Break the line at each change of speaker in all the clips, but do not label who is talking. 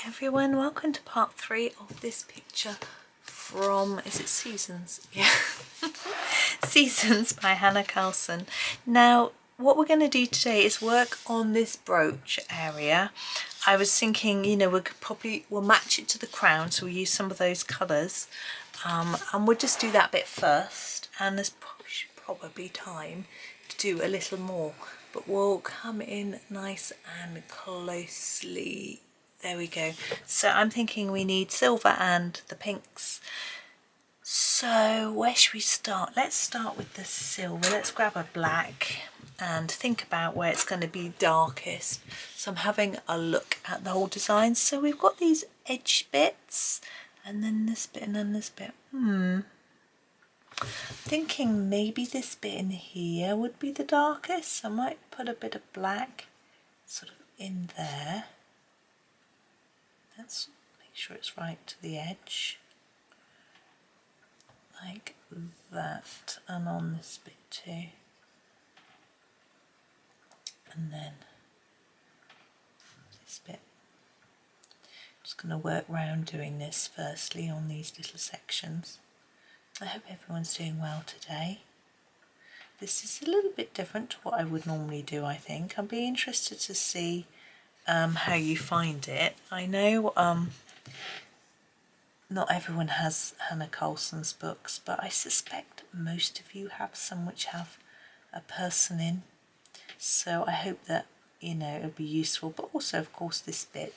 everyone, welcome to part 3 of this picture from, is it Seasons? Yeah, Seasons by Hanna Karlzon. Now what we're going to do today is work on this brooch area. I was thinking, you know, we'll match it to the crown, so we'll use some of those colours, and we'll just do that bit first, and there's probably time to do a little more, but we'll come in nice and closely. There we go. So I'm thinking we need silver and the pinks. So where should we start? Let's start with the silver. Let's grab a black and think about where it's going to be darkest. So I'm having a look at the whole design. So we've got these edge bits and then this bit and then this bit. Thinking maybe this bit in here would be the darkest. So I might put a bit of black sort of in there. Let's make sure it's right to the edge, like that, and on this bit too. And then this bit. Just going to work round doing this firstly on these little sections. I hope everyone's doing well today. This is a little bit different to what I would normally do, I think. I'd be interested to see how you find it. I know not everyone has Hanna Karlzon's books, but I suspect most of you have some which have a person in. So I hope that, you know, it'll be useful, but also of course this bit.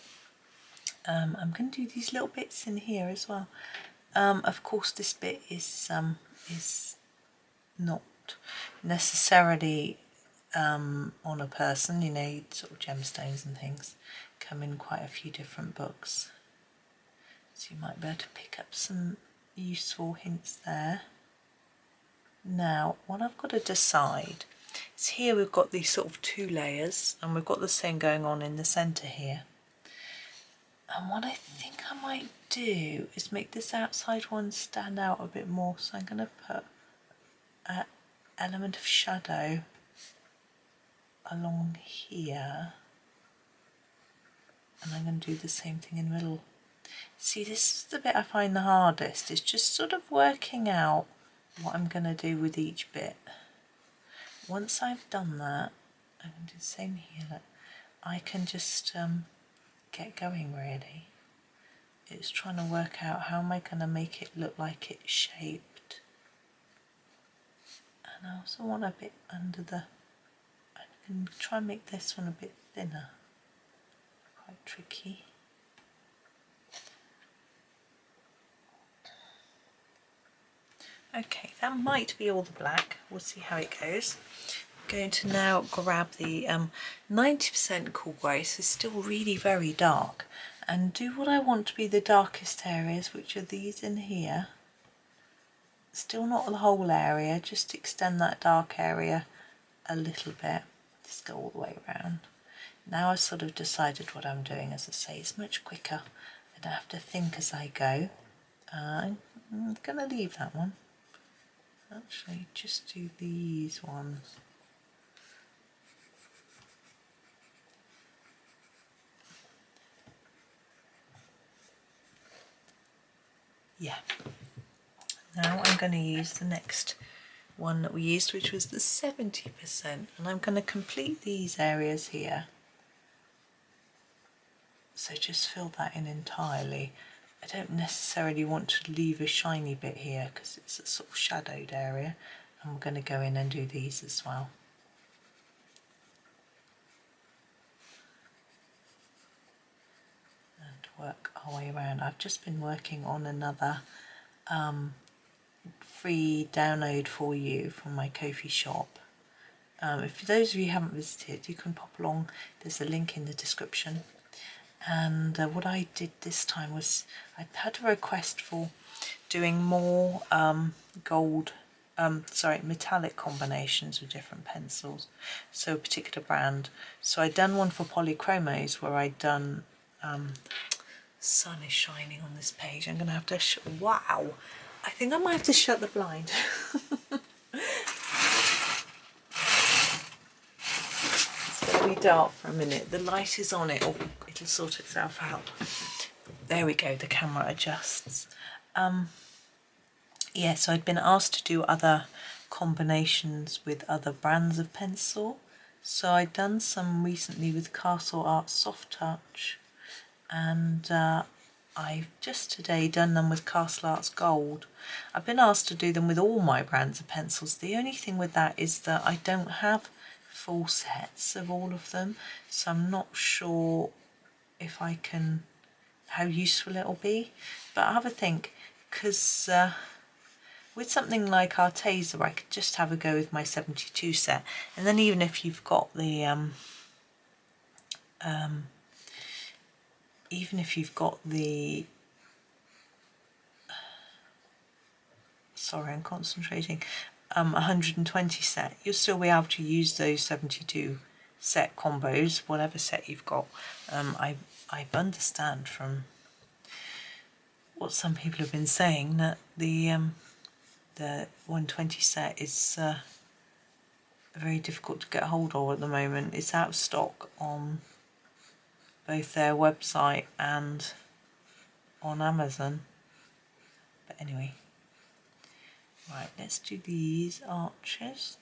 I'm going to do these little bits in here as well. Of course this bit is not necessarily on a person, you know, sort of gemstones and things come in quite a few different books. So you might be able to pick up some useful hints there. Now, what I've got to decide is here we've got these sort of 2 layers and we've got the same going on in the centre here. And what I think I might do is make this outside one stand out a bit more. So I'm going to put an element of shadow along here. And I'm going to do the same thing in the middle. See, this is the bit I find the hardest. It's just sort of working out what I'm going to do with each bit. Once I've done that, I'm going to do the same here. Look, I can just get going really. It's trying to work out how am I going to make it look like it's shaped. And I also want a bit under the... I can try and make this one a bit thinner. Quite tricky. Okay, that might be all the black. We'll see how it goes. I'm going to now grab the 90% cool grey, so it's still really very dark, and do what I want to be the darkest areas, which are these in here. Still not the whole area, just extend that dark area a little bit. Just go all the way around. Now I've sort of decided what I'm doing. As I say, it's much quicker. I don't have to think as I go. I'm going to leave that one. Actually, just do these ones. Yeah. Now I'm going to use the next one that we used, which was the 70%, and I'm going to complete these areas here. So just fill that in entirely. I don't necessarily want to leave a shiny bit here because it's a sort of shadowed area, and we're going to go in and do these as well. And work our way around. I've just been working on another free download for you from my Ko-fi shop. If those of you haven't visited, you can pop along. There's a link in the description. And what I did this time was I had a request for doing more metallic combinations with different pencils, so a particular brand. So I'd done one for polychromos where I'd done sun is shining on this page. I'm gonna have to wow, I think I might have to shut the blind. It's going to be dark for a minute. The light is on it. Oh, it'll sort itself out. there we go, the camera adjusts. Yeah, so I'd been asked to do other combinations with other brands of pencil. So I'd done some recently with Castle Art Soft Touch, and I've just today done them with Castle Arts Gold. I've been asked to do them with all my brands of pencils. The only thing with that is that I don't have full sets of all of them, so I'm not sure if I can, how useful it'll be. But I have a think, because with something like Arteza, I could just have a go with my 72 set, and then even if you've got the sorry, I'm concentrating, 120 set, you'll still be able to use those 72 set combos, whatever set you've got. I understand from what some people have been saying that the 120 set is very difficult to get hold of at the moment. It's out of stock on both their website and on Amazon. But anyway, right, let's do these arches.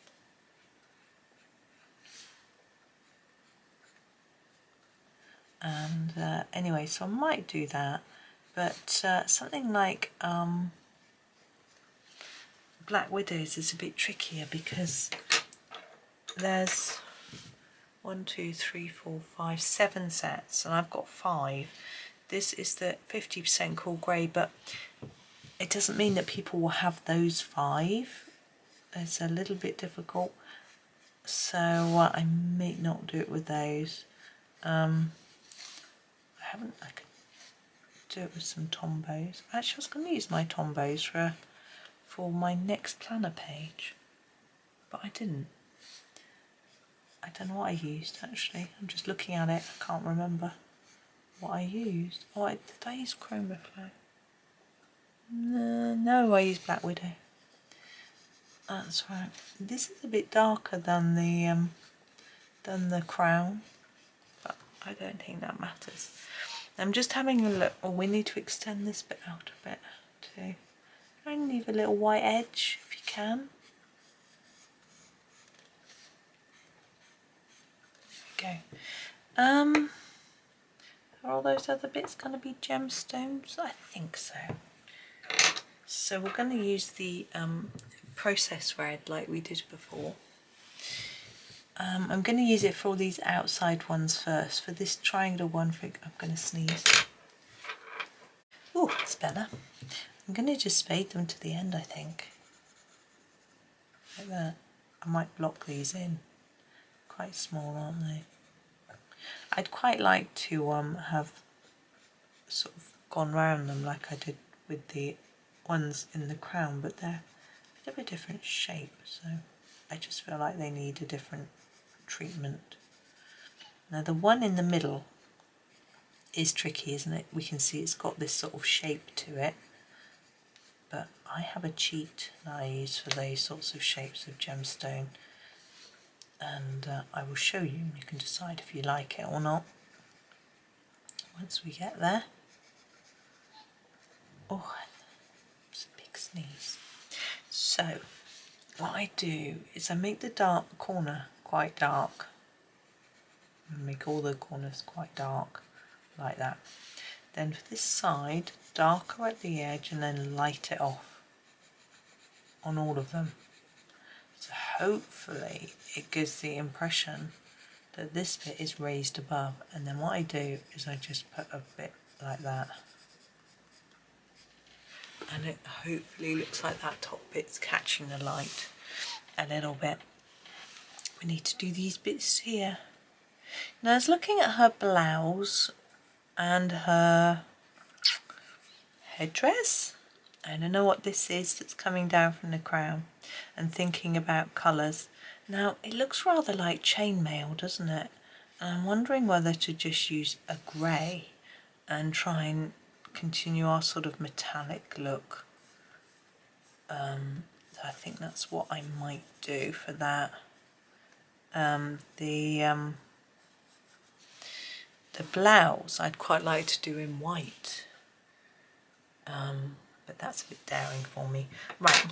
And anyway, so I might do that, but something like Black Widows is a bit trickier because there's 1, 2, 3, 4, 5, 7 sets, and I've got 5. This is the 50% cool grey, but it doesn't mean that people will have those 5. It's a little bit difficult, so I may not do it with those. I could do it with some Tombos. Actually, I was going to use my Tombos for my next planner page, but I didn't. I don't know what I used actually. I'm just looking at it. I can't remember what I used. Oh, did I use Chroma Flow? No, I used Black Widow. That's right. This is a bit darker than the crown, but I don't think that matters. I'm just having a look. Oh, we need to extend this bit out a bit too. Try and leave a little white edge if you can. There we go. Are all those other bits going to be gemstones? I think so. So we're going to use the process red like we did before. I'm going to use it for all these outside ones first. For this triangular one, I'm going to sneeze. Oh, it's better. I'm going to just fade them to the end, I think. Like that. I might block these in. Quite small, aren't they? I'd quite like to have sort of gone round them like I did with the ones in the crown, but they're a bit of a different shape, so I just feel like they need a different treatment. Now the one in the middle is tricky, isn't it? We can see it's got this sort of shape to it, but I have a cheat that I use for those sorts of shapes of gemstone, and I will show you and you can decide if you like it or not once we get there. Oh, it's a big sneeze. So what I do is I make the dark corner quite dark, and make all the corners quite dark like that. Then for this side, darker at the edge and then light it off on all of them. So hopefully it gives the impression that this bit is raised above, and then what I do is I just put a bit like that, and it hopefully looks like that top bit's catching the light a little bit. We need to do these bits here. Now I was looking at her blouse and her headdress. I don't know what this is that's coming down from the crown, and thinking about colours. Now it looks rather like chainmail, doesn't it? And I'm wondering whether to just use a grey and try and continue our sort of metallic look. So I think that's what I might do for that. The blouse I'd quite like to do in white, but that's a bit daring for me. Right,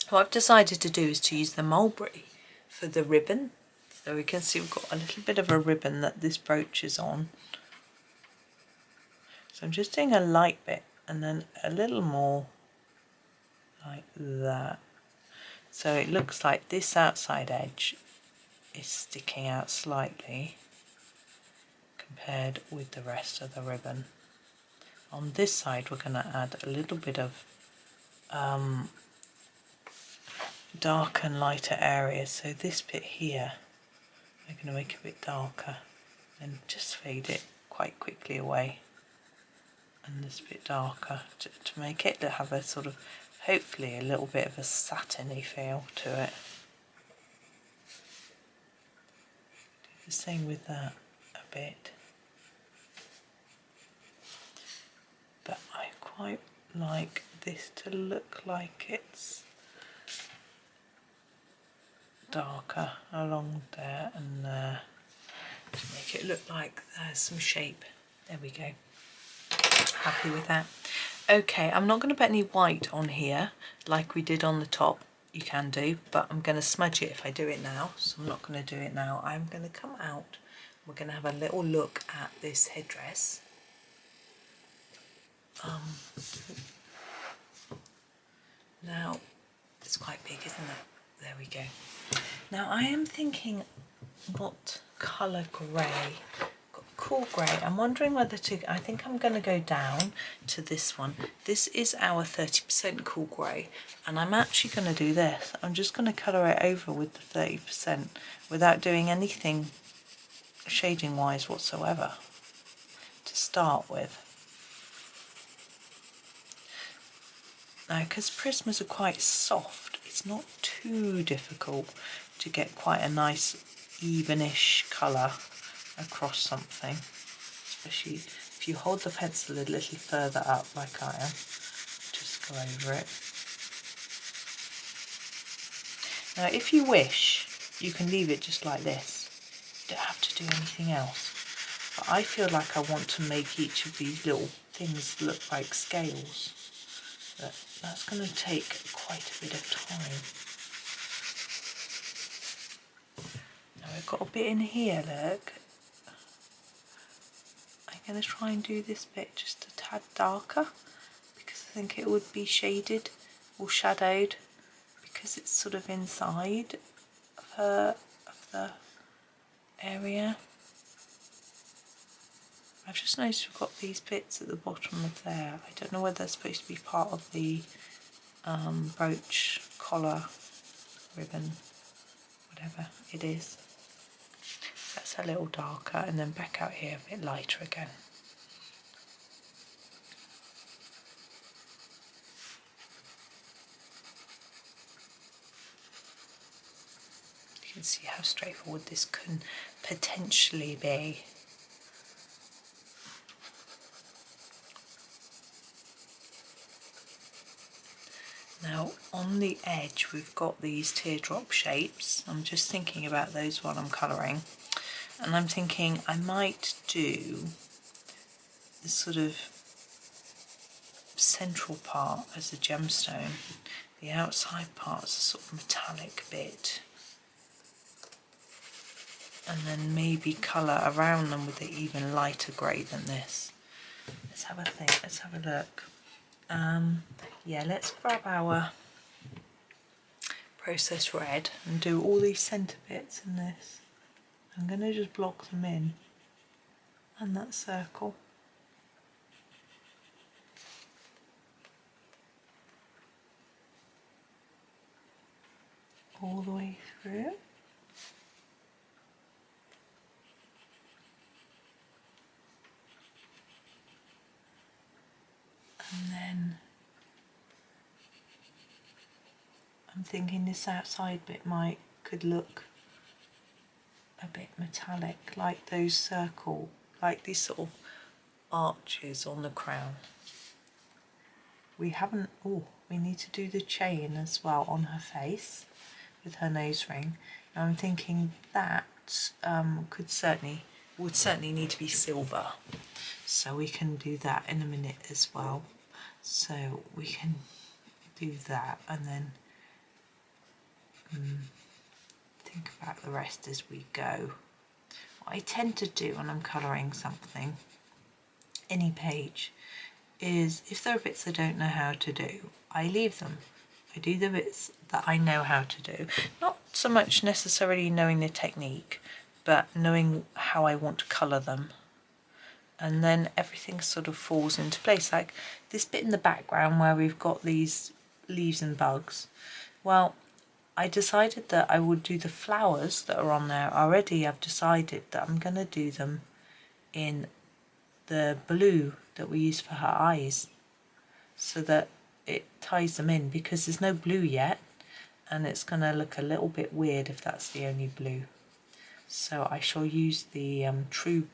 what I've decided to do is to use the mulberry for the ribbon. So we can see we've got a little bit of a ribbon that this brooch is on. So I'm just doing a light bit and then a little more like that. So it looks like this outside edge is sticking out slightly compared with the rest of the ribbon. On this side we're going to add a little bit of dark and lighter areas. So this bit here I'm going to make a bit darker and just fade it quite quickly away, and this bit darker to make it have a sort of, hopefully, a little bit of a satiny feel to it. Do the same with that a bit, but I quite like this to look like it's darker along there and there, to make it look like there's some shape. There we go. Happy with that. Okay, I'm not going to put any white on here like we did on the top. You can do, but I'm going to smudge it if I do it now, so I'm not going to do it now. I'm going to come out, we're going to have a little look at this headdress. Now, it's quite big, isn't it? There we go. Now I am thinking, what colour grey? Got cool grey. I'm wondering whether to, I think I'm going to go down to this one. This is our 30% cool grey, and I'm actually going to do this. I'm just going to colour it over with the 30% without doing anything shading wise whatsoever to start with. Now, because Prismas are quite soft, it's not too difficult to get quite a nice evenish colour across something, especially if you hold the pencil a little further up like I am. Just go over it. Now, if you wish, you can leave it just like this. You don't have to do anything else. But I feel like I want to make each of these little things look like scales. But that's going to take quite a bit of time. Now we've got a bit in here, look. I'm going to try and do this bit just a tad darker, because I think it would be shaded or shadowed, because it's sort of inside of the area. I've just noticed we've got these bits at the bottom of there. I don't know whether they're supposed to be part of the brooch, collar, ribbon, whatever it is. That's a little darker, and then back out here a bit lighter again. You can see how straightforward this can potentially be. Now on the edge we've got these teardrop shapes. I'm just thinking about those while I'm colouring, and I'm thinking I might do the sort of central part as a gemstone, the outside part is a sort of metallic bit, and then maybe colour around them with an even lighter grey than this. Let's have a think, let's have a look. Yeah, let's grab our processed red and do all these centre bits in this. I'm going to just block them in and that circle. All the way through. And then I'm thinking this outside bit could look a bit metallic, like those circle, like these sort of arches on the crown. We haven't, oh, we need to do the chain as well on her face with her nose ring. Now I'm thinking that would certainly need to be silver, so we can do that in a minute as well. So we can do that and then think about the rest as we go. What I tend to do when I'm colouring something, any page, is if there are bits I don't know how to do, I leave them. I do the bits that I know how to do. Not so much necessarily knowing the technique, but knowing how I want to colour them. And then everything sort of falls into place. Like this bit in the background where we've got these leaves and bugs. Well, I decided that I would do the flowers that are on there already. I've decided that I'm going to do them in the blue that we use for her eyes, so that it ties them in, because there's no blue yet and it's going to look a little bit weird if that's the only blue. So I shall use the true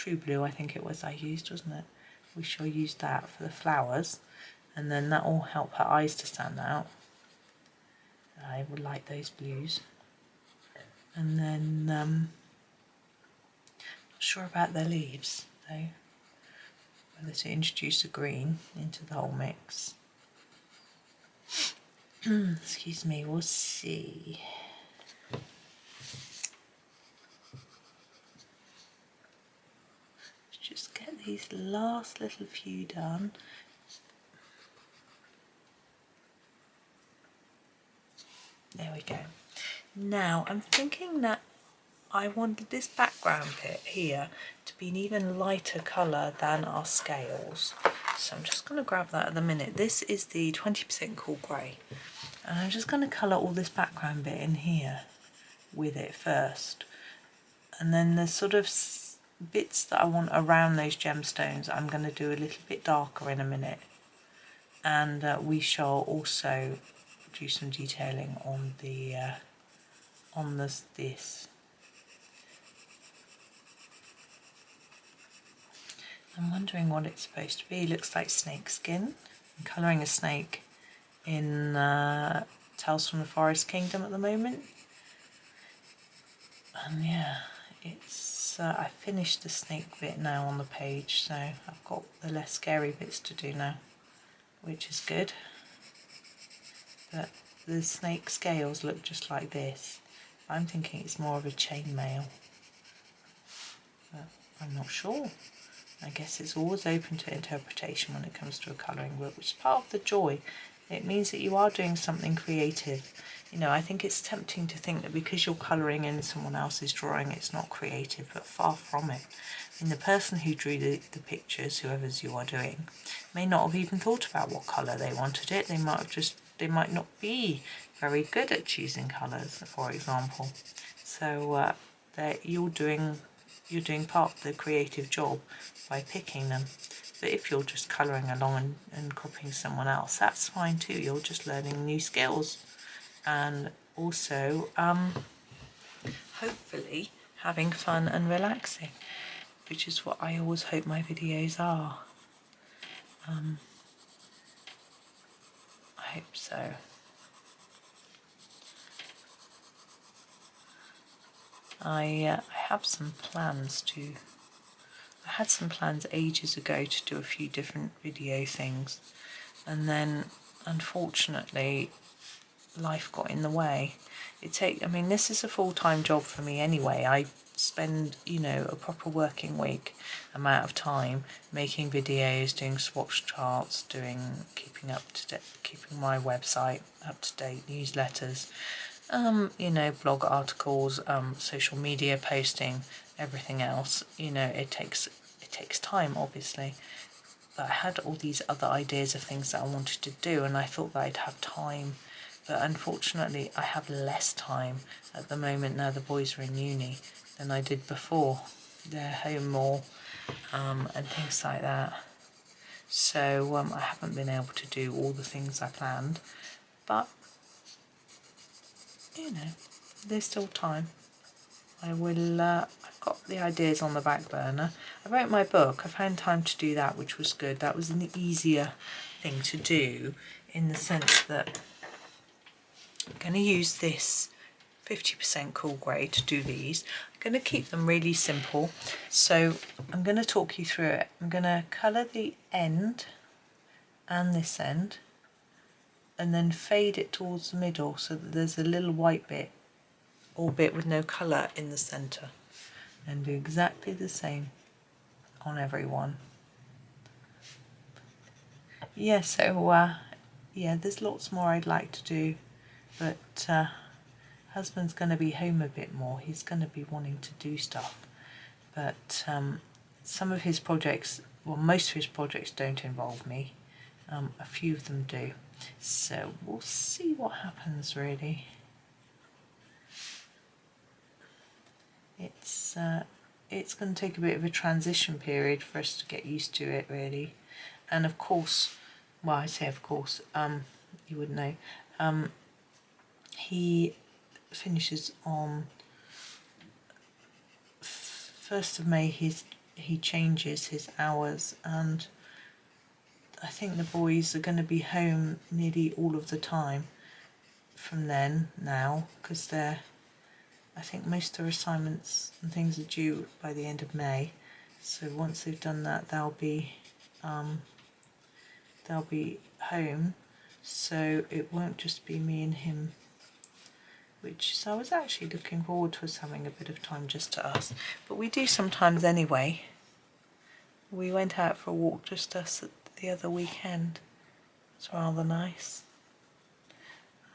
blue, I think it was I used, wasn't it? We shall use that for the flowers, and then that will help her eyes to stand out. I would like those blues. And then not sure about the leaves though, whether to introduce a green into the whole mix. Excuse me, we'll see. Let's just get these last little few done. There we go. Now I'm thinking that I wanted this background bit here to be an even lighter colour than our scales. So I'm just going to grab that at the minute. This is the 20% cool grey. And I'm just going to colour all this background bit in here with it first. And then the sort of bits that I want around those gemstones I'm going to do a little bit darker in a minute. And we shall also do some detailing on the this. I'm wondering what it's supposed to be. It looks like snake skin. I'm colouring a snake in Tales from the Forest Kingdom at the moment. And yeah, it's I finished the snake bit now on the page, so I've got the less scary bits to do now, which is good. But the snake scales look just like this. I'm thinking it's more of a chainmail, but I'm not sure. I guess it's always open to interpretation when it comes to a colouring book, which is part of the joy. It means that you are doing something creative. You know, I think it's tempting to think that because you're colouring in someone else's drawing, it's not creative, but far from it. I mean, the person who drew the pictures, whoever's you are doing, may not have even thought about what colour they wanted it. They might not be very good at choosing colours, for example. So you're doing part of the creative job by picking them. But if you're just colouring along and copying someone else, that's fine too. You're just learning new skills, and also hopefully having fun and relaxing, which is what I always hope my videos are. I hope so. I have some plans to. I had some plans ages ago to do a few different video things, and then unfortunately life got in the way. I mean, this is a full-time job for me anyway. I spend, you know, a proper working week amount of time making videos, doing swatch charts, keeping my website up to date, newsletters, you know, blog articles, social media posting, everything else. You know, it takes time, obviously. But I had all these other ideas of things that I wanted to do, and I thought that I'd have time. But unfortunately, I have less time at the moment now the boys are in uni than I did before. They're home more, and things like that. So I haven't been able to do all the things I planned. But you know, there's still time. I will, I've got the ideas on the back burner. I wrote my book. I found time to do that, which was good. That was an easier thing to do, in the sense that I'm going to use this 50% cool grey to do these. I'm going to keep them really simple. So I'm going to talk you through it. I'm going to colour the end and this end, and then fade it towards the middle so that there's a little white bit or bit with no colour in the centre, and do exactly the same on every one. Yeah, so yeah, there's lots more I'd like to do, but husband's going to be home a bit more. He's going to be wanting to do stuff, but some of his projects, well, most of his projects don't involve me. A few of them do, so we'll see what happens really. It's going to take a bit of a transition period for us to get used to it really, and of course, well, I say of course, you wouldn't know, he finishes on 1st of May. He changes his hours, and I think the boys are going to be home nearly all of the time from then now, because I think most of their assignments and things are due by the end of May. So once they've done that, they'll be home. So it won't just be me and him, which I was actually looking forward to us having a bit of time just to us. But we do sometimes anyway. We went out for a walk just us the other weekend. It's rather nice.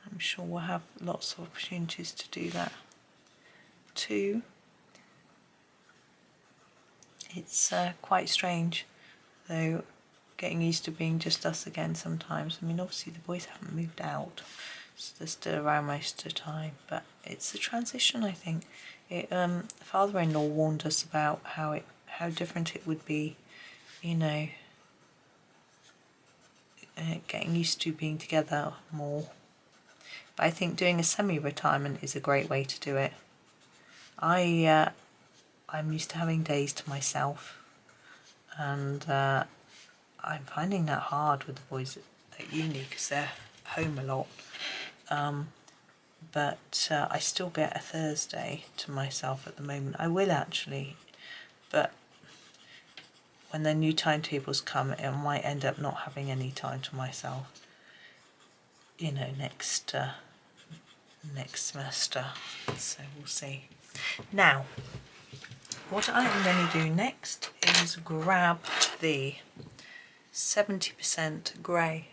I'm sure we'll have lots of opportunities to do that too. It's quite strange though, getting used to being just us again sometimes. I mean, obviously the boys haven't moved out, so they're still around most of the time, but it's a transition, I think. Father-in-law warned us about how different it would be, you know, getting used to being together more. But I think doing a semi-retirement is a great way to do it. I'm used to having days to myself, and I'm finding that hard with the boys at uni because they're home a lot. But I still get a Thursday to myself at the moment. I will actually, but when the new timetables come, it might end up not having any time to myself, you know, next semester. So we'll see. Now, what I'm going to do next is grab the 70% grey,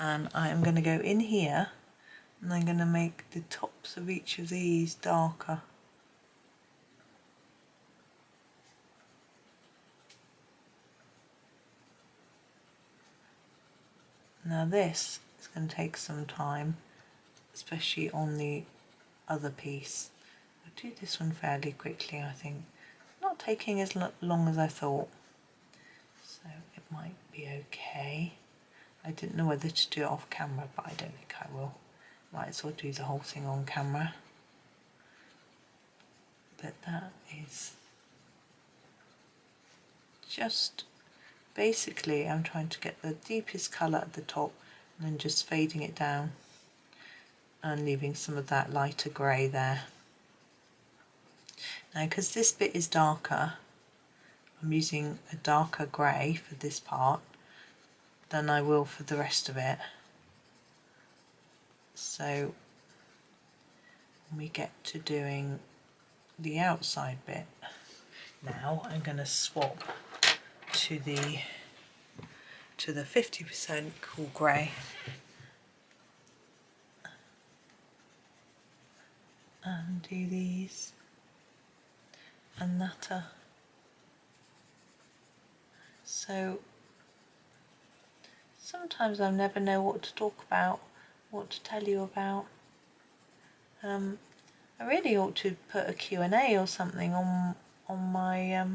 and I am going to go in here, and I'm going to make the tops of each of these darker. Now this is going to take some time, especially on the other piece. I'll do this one fairly quickly, I think. Not taking as long as I thought, so it might be okay. I didn't know whether to do it off camera, but I don't think I will. Might as well do the whole thing on camera. But that is just basically, I'm trying to get the deepest colour at the top and then just fading it down and leaving some of that lighter grey there. Now, because this bit is darker, I'm using a darker grey for this part than I will for the rest of it. So when we get to doing the outside bit, now I'm going to swap to the 50% cool grey, and do these and that. So sometimes I never know what to talk about, what to tell you about. I really ought to put a Q&A or something on my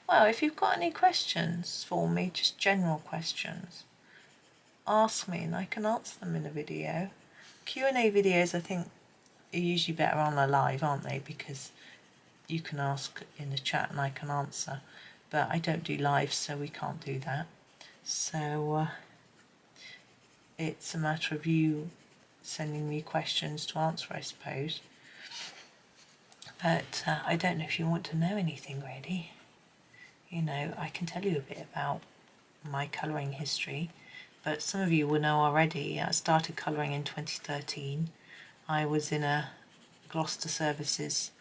well, if you've got any questions for me, just general questions, ask me and I can answer them in a video. Q&A videos, I think, are usually better on a live, aren't they? Because you can ask in the chat and I can answer. But I don't do live, so we can't do that. So it's a matter of you sending me questions to answer, I suppose. But I don't know if you want to know anything really. You know, I can tell you a bit about
my colouring history, but some of you will know already. I started colouring in 2013. I was in a Gloucester Services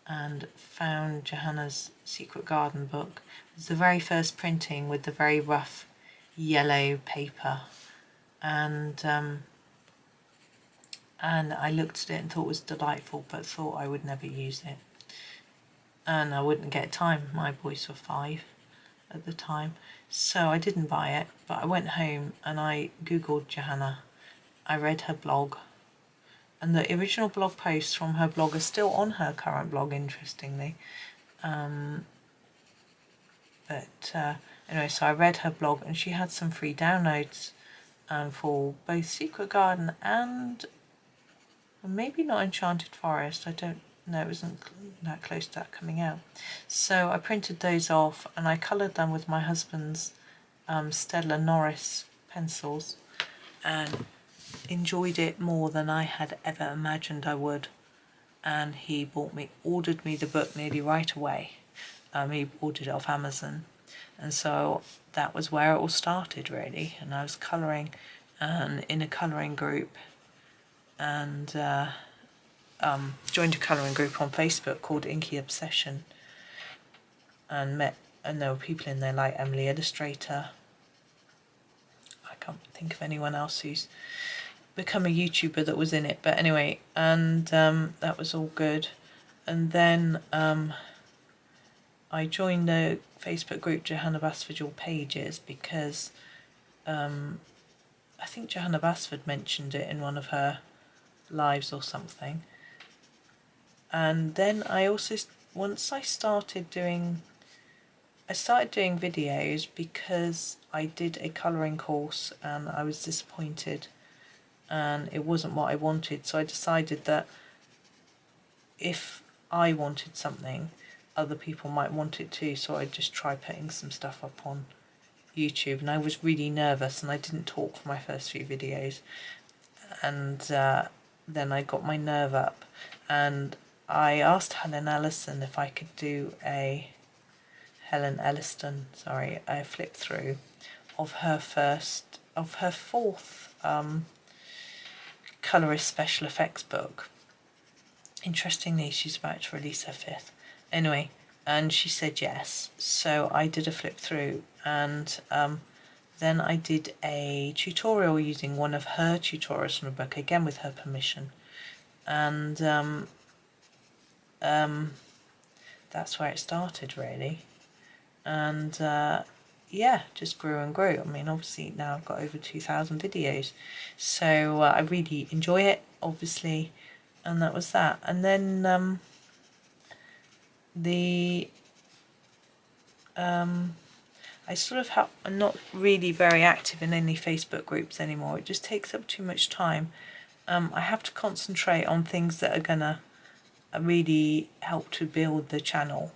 and found Johanna's Secret Garden book. It was the very first printing with the very rough yellow paper, and I looked at it and thought it was delightful, but thought I would never use it, and I wouldn't get time. My boys were 5 at the time, so I didn't buy it. But I went home and I googled Johanna. I read her blog, and the original blog posts from her blog are still on her current blog, interestingly. Anyway, so I read her blog, and she had some free downloads for both Secret Garden and maybe not Enchanted Forest. I don't know, it wasn't that close to that coming out. So I printed those off and I coloured them with my husband's Stella Norris pencils, and enjoyed it more than I had ever imagined I would. And he ordered me the book nearly right away. He ordered it off Amazon, and so that was where it all started, really. And I was colouring in a colouring group, and joined a colouring group on Facebook called Inky Obsession, and there were people in there like Emily Illustrator. I can't think of anyone else who's become a YouTuber that was in it, but anyway, and that was all good. And then I joined the Facebook group Johanna Basford Your Pages because I think Johanna Basford mentioned it in one of her lives or something. And then I also, once I started doing videos because I did a colouring course and I was disappointed and it wasn't what I wanted. So I decided that if I wanted something, other people might want it too. So I'd just try putting some stuff up on YouTube. And I was really nervous and I didn't talk for my first few videos. And then I got my nerve up and I asked Helen Elliston if I could do a flip through of her fourth colorist special effects book. Interestingly, she's about to release her 5th. Anyway, and she said yes, so I did a flip through, and then I did a tutorial using one of her tutorials from the book, again with her permission, and that's where it started, really. And yeah, just grew and grew. I mean, obviously now I've got over 2,000 videos, so I really enjoy it, obviously, and that was that. And then I sort of I'm not really very active in any Facebook groups anymore. It just takes up too much time. I have to concentrate on things that are gonna really help to build the channel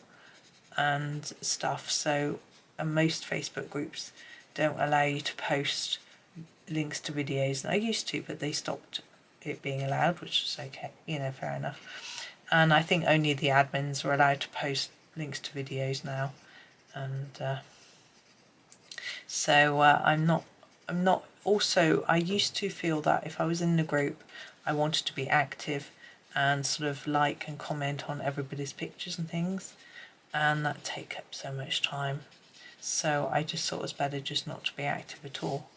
and stuff. So most Facebook groups don't allow you to post links to videos. And I used to, but they stopped it being allowed, which is okay, fair enough. And I think only the admins are allowed to post links to videos now. And so I'm not also, I used to feel that if I was in the group, I wanted to be active and sort of like and comment on everybody's pictures and things, and that take up so much time. So I just thought it was better just not to be active at all,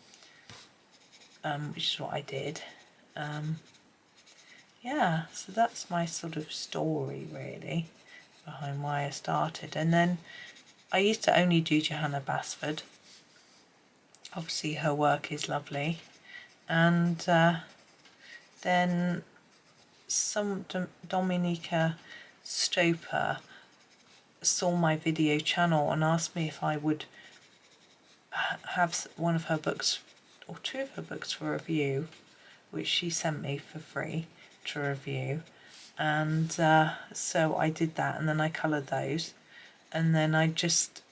which is what I did. Yeah, so that's my sort of story, really, behind why I started. And then I used to only do Johanna Basford. Obviously her work is lovely. And then some Dominica Stoper saw my video channel and asked me if I would have one of her books or 2 of her books for review, which she sent me for free to review. And so I did that, and then I coloured those, and then I just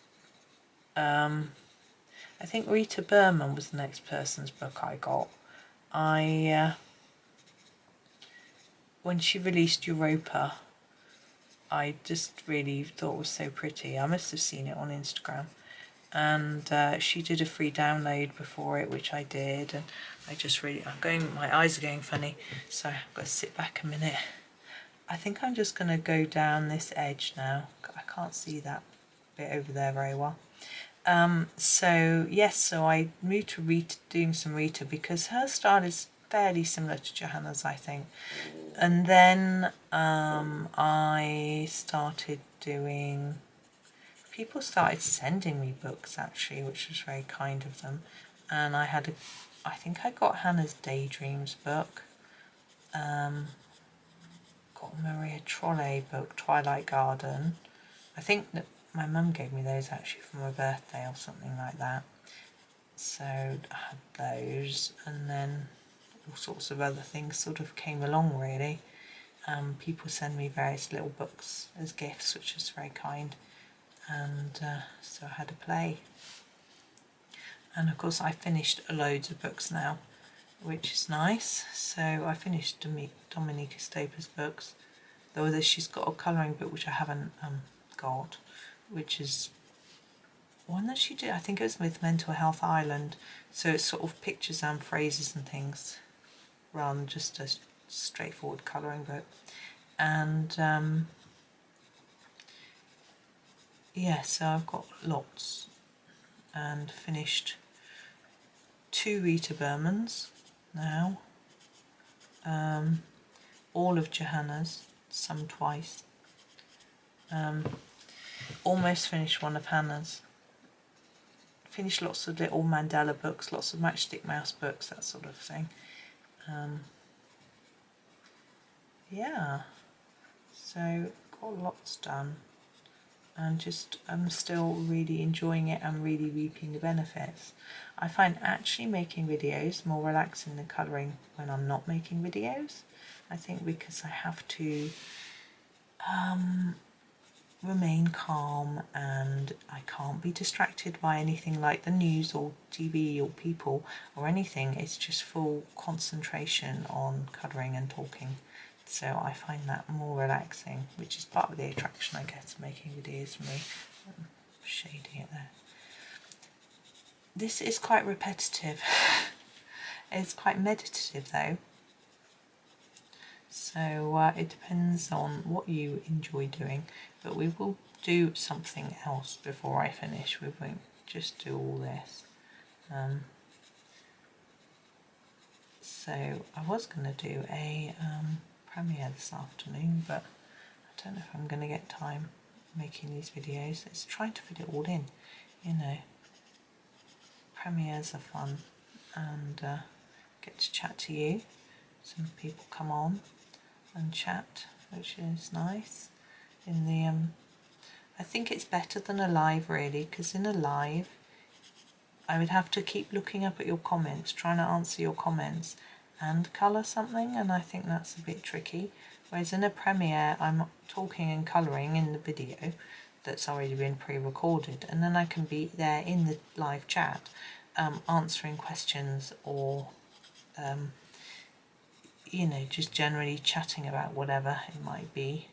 I think Rita Berman was the next person's book I got. When she released Europa, I just really thought it was so pretty. I must have seen it on Instagram, and she did a free download before it, which I did, and I just really, my eyes are going funny, so I've got to sit back a minute. I think I'm just going to go down this edge now. I can't see that bit over there very well. So yes, so I moved to Rita, doing some Rita, because her style is fairly similar to Johanna's, I think. And then I started doing, people started sending me books actually, which was very kind of them. And I think I got Hannah's Daydreams book. Got Maria Trolle book, Twilight Garden. I think that my mum gave me those actually for my birthday or something like that. So I had those, and then all sorts of other things sort of came along really. People send me various little books as gifts, which is very kind, and so I had a play. And of course I finished loads of books now, which is nice. So I finished Dominica Stoper's books, though she's got a colouring book which I haven't got, which is one that she did, I think it was with Mental Health Island, so it's sort of pictures and phrases and things rather than just a straightforward colouring book. And yeah, so I've got lots, and finished 2 Rita Bermans now, all of Johanna's, some twice, almost finished one of Hannah's, finished lots of little mandala books, lots of Matchstick Mouse books, that sort of thing. Yeah, so got lots done, and just I'm still really enjoying it and really reaping the benefits. I find actually making videos more relaxing than colouring when I'm not making videos. I think because I have to remain calm, and I can't be distracted by anything like the news or TV or people or anything. It's just full concentration on colouring and talking. So I find that more relaxing, which is part of the attraction, I guess, of making videos for me. I'm shading it there. This is quite repetitive. It's quite meditative though. So it depends on what you enjoy doing, but we will do something else before I finish. We won't just do all this. So I was going to do a premiere this afternoon, but I don't know if I'm going to get time making these videos. It's trying to fit it all in, you know. Premieres are fun, and get to chat to you. Some people come on and chat, which is nice. In the I think it's better than a live really, because in a live I would have to keep looking up at your comments, trying to answer your comments and colour something, and I think that's a bit tricky. Whereas in a premiere I'm talking and colouring in the video that's already been pre-recorded, and then I can be there in the live chat answering questions, or you know, just generally chatting about whatever it might be,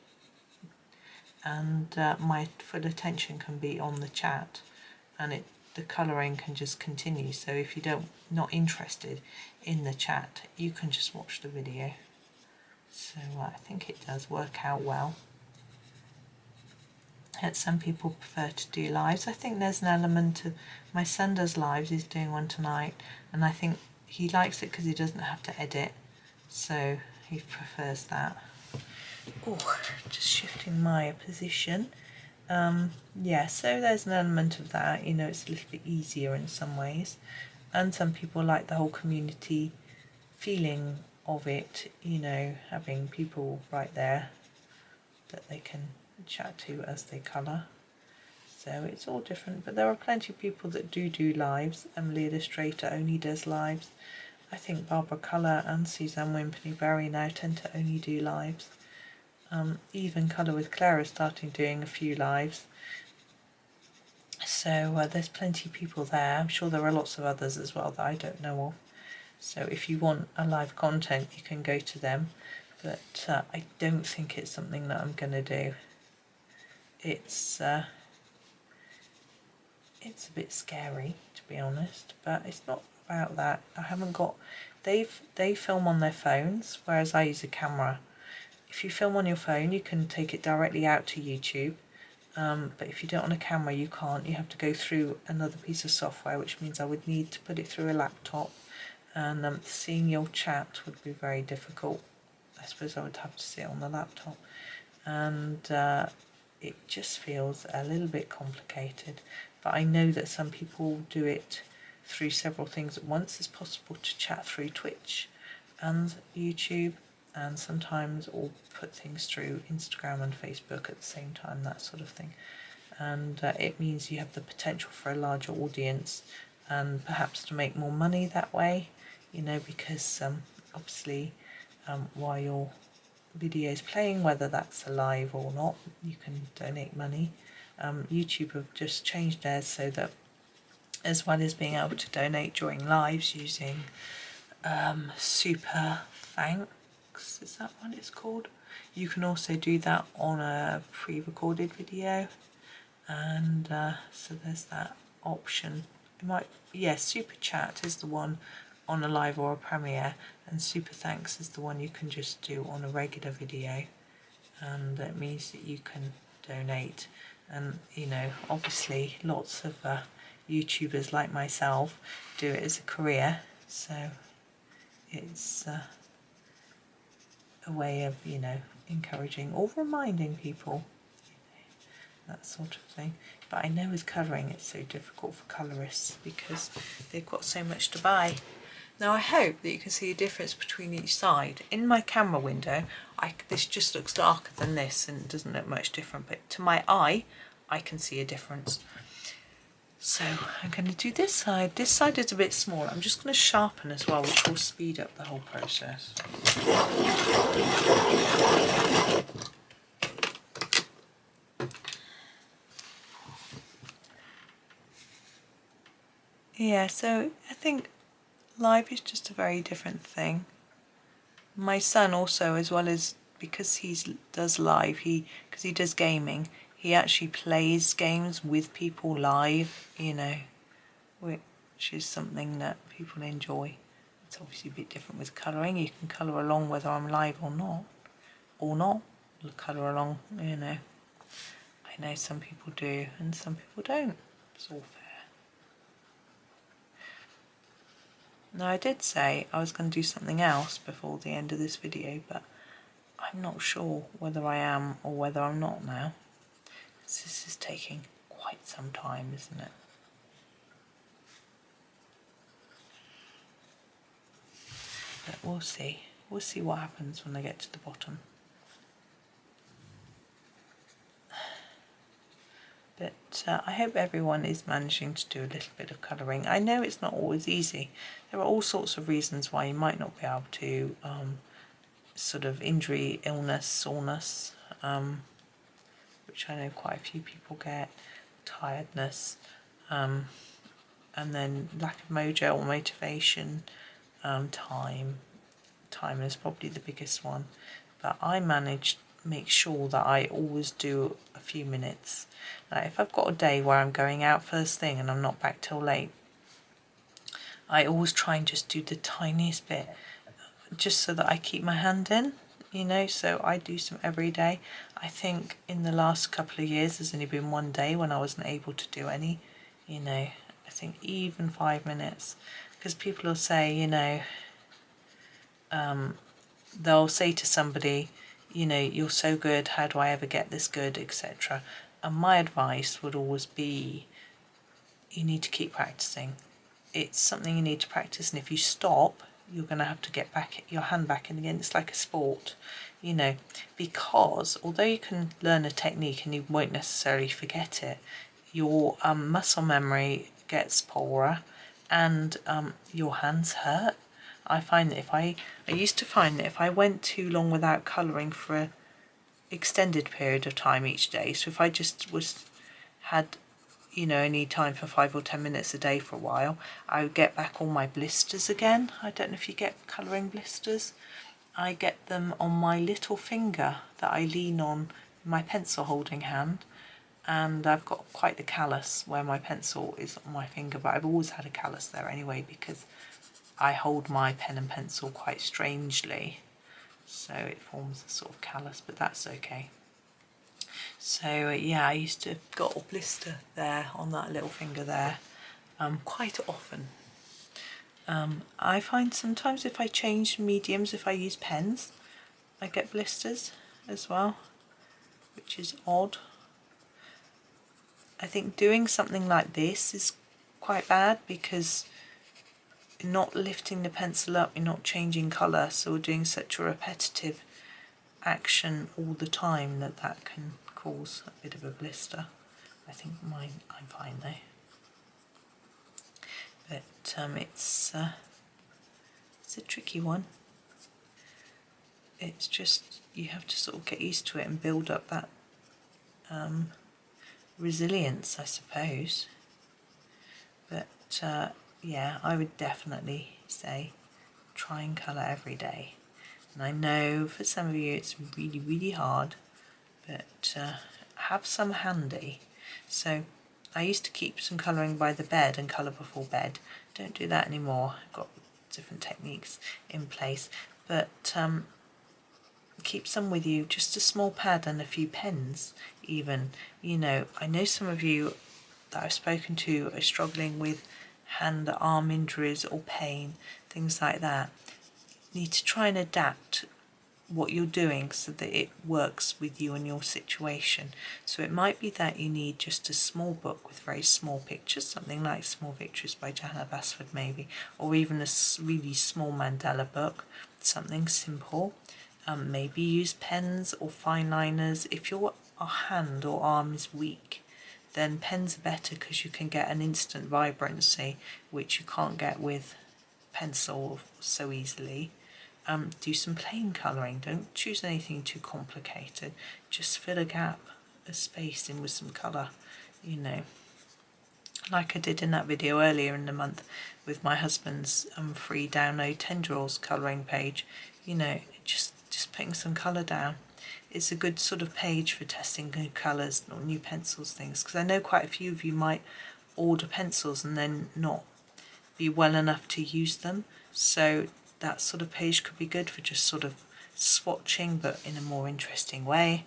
and my full attention can be on the chat, and the colouring can just continue. So if you not interested in the chat, you can just watch the video. So I think it does work out well. And some people prefer to do lives. I think there's an element of, my son does lives, he's doing one tonight, and I think he likes it because he doesn't have to edit, so he prefers that. Oh, just shifting my position. Yeah, so there's an element of that, you know, it's a little bit easier in some ways, and some people like the whole community feeling of it, you know, having people right there that they can chat to as they colour. So it's all different, but there are plenty of people that do lives. Emily Illustrator only does lives. I think Barbara Colour and Suzanne Wimpney Berry now tend to only do lives. Even Colour with Claire is starting doing a few lives. So there's plenty of people there. I'm sure there are lots of others as well that I don't know of. So if you want a live content, you can go to them. But I don't think it's something that I'm going to do. It's it's a bit scary, to be honest, but it's not about that. I haven't got, they film on their phones, whereas I use a camera. If you film on your phone, you can take it directly out to YouTube, but if you do it on a camera, you can't. You have to go through another piece of software, which means I would need to put it through a laptop, and seeing your chat would be very difficult. I suppose I would have to see it on the laptop, and it just feels a little bit complicated. But I know that some people do it through several things at once. It's possible to chat through Twitch and YouTube, and sometimes or put things through Instagram and Facebook at the same time, that sort of thing. And it means you have the potential for a larger audience and perhaps to make more money that way, you know, because obviously while your video is playing, whether that's alive or not, you can donate money. YouTube have just changed theirs so that as well as being able to donate during lives using super thanks, is that what it's called? You can also do that on a pre-recorded video, and so there's that option. It might, yes, super chat is the one on a live or a premiere, and super thanks is the one you can just do on a regular video, and it means that you can donate. And you know, obviously lots of YouTubers like myself do it as a career, so it's a way of, you know, encouraging or reminding people, that sort of thing. But I know with colouring it's so difficult for colourists because they've got so much to buy. Now I hope that you can see a difference between each side. In my camera window, this just looks darker than this and it doesn't look much different, but to my eye, I can see a difference. So I'm going to do this side. This side is a bit small. I'm just going to sharpen as well, which will speed up the whole process. Yeah, so I think live is just a very different thing. My son also, as well as, because he does live, because he does gaming, he actually plays games with people live, you know, which is something that people enjoy. It's obviously a bit different with colouring. You can colour along whether I'm live or not. Colour along, you know. I know some people do and some people don't. It's all fair. Now I did say I was going to do something else before the end of this video, but I'm not sure whether I am or whether I'm not now. This is taking quite some time, isn't it? But we'll see. We'll see what happens when I get to the bottom. But I hope everyone is managing to do a little bit of colouring. I know it's not always easy. There are all sorts of reasons why you might not be able to, sort of injury, illness, soreness, which I know quite a few people get, tiredness, and then lack of mojo or motivation, time is probably the biggest one. But I manage to make sure that I always do a few minutes. Now, if I've got a day where I'm going out first thing and I'm not back till late, I always try and just do the tiniest bit, just so that I keep my hand in, you know, so I do some every day. I think in the last couple of years there's only been one day when I wasn't able to do any, you know, I think even 5 minutes, because people will say, you know, they'll say to somebody, you know, you're so good, how do I ever get this good, etc. And my advice would always be, you need to keep practicing. It's something you need to practice, and if you stop, you're going to have to get back your hand back in again. It's like a sport, you know, because although you can learn a technique and you won't necessarily forget it, your muscle memory gets poorer and your hands hurt. I find that I used to find that if I went too long without colouring for an extended period of time each day, so if I just had, you know, only time for 5 or 10 minutes a day for a while, I would get back all my blisters again. I don't know if you get colouring blisters. I get them on my little finger that I lean on, my pencil holding hand, and I've got quite the callus where my pencil is on my finger, but I've always had a callus there anyway because I hold my pen and pencil quite strangely, so it forms a sort of callus, but that's okay. So yeah, I used to got a blister there on that little finger there quite often. I find sometimes if I change mediums, if I use pens, I get blisters as well, which is odd. I think doing something like this is quite bad because you're not lifting the pencil up, you're not changing colour, so we're doing such a repetitive action all the time that can cause a bit of a blister. I think mine, I'm fine though. But it's a tricky one. It's just, you have to sort of get used to it and build up that resilience, I suppose. But yeah, I would definitely say try and colour every day. And I know for some of you it's really, really hard, but have some handy. So I used to keep some colouring by the bed and colour before bed. Don't do that anymore. I've got different techniques in place, but keep some with you, just a small pad and a few pens even. You know, I know some of you that I've spoken to are struggling with hand arm injuries or pain, things like that. You need to try and adapt what you're doing so that it works with you and your situation. So it might be that you need just a small book with very small pictures, something like Small Victories by Johanna Basford maybe, or even a really small mandala book, something simple. Maybe use pens or fine liners. If your hand or arm is weak, then pens are better because you can get an instant vibrancy which you can't get with pencil so easily. Do some plain colouring. Don't choose anything too complicated. Just fill a gap, a space in with some colour, you know. Like I did in that video earlier in the month with my husband's free download tendrils colouring page. You know, just putting some colour down. It's a good sort of page for testing new colours or new pencils things, because I know quite a few of you might order pencils and then not be well enough to use them. So that sort of page could be good for just sort of swatching, but in a more interesting way,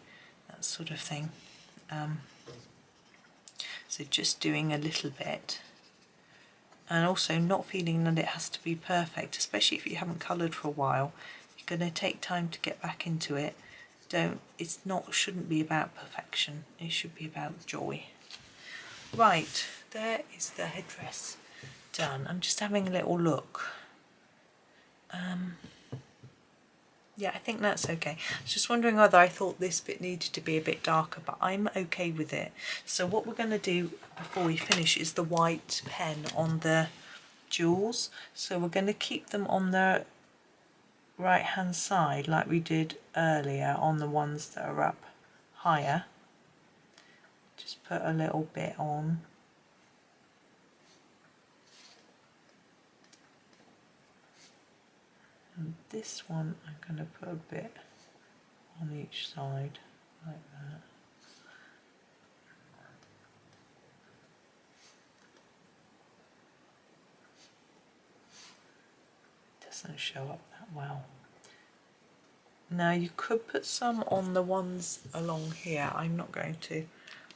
that sort of thing. So just doing a little bit, and also not feeling that it has to be perfect, especially if you haven't coloured for a while. You're going to take time to get back into it. Shouldn't be about perfection, it should be about joy. Right, there is the headdress done. I'm just having a little look. Yeah, I think that's okay. I was just wondering whether I thought this bit needed to be a bit darker, but I'm okay with it. So what we're going to do before we finish is the white pen on the jewels. So we're going to keep them on the right hand side like we did earlier on the ones that are up higher. Just put a little bit on. And this one I'm going to put a bit on each side like that. Doesn't show up that well. Now you could put some on the ones along here. I'm not going to.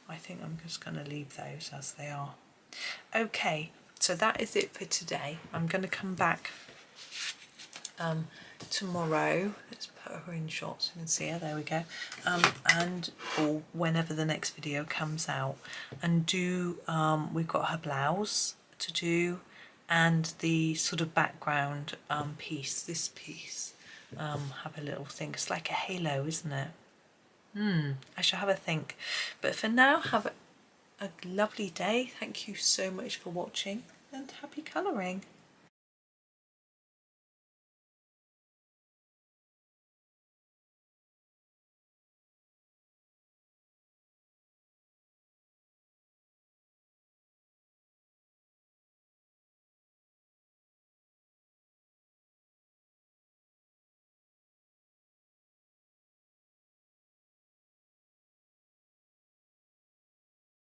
I think I'm just going to leave those as they are. Okay, so that is it for today. I'm going to come back tomorrow. Let's put her in shot so you can see her. There we go. Or whenever the next video comes out, and do we've got her blouse to do, and the sort of background piece. This piece. Have a little thing. It's like a halo, isn't it? I shall have a think. But for now, have a lovely day. Thank you so much for watching, and happy colouring.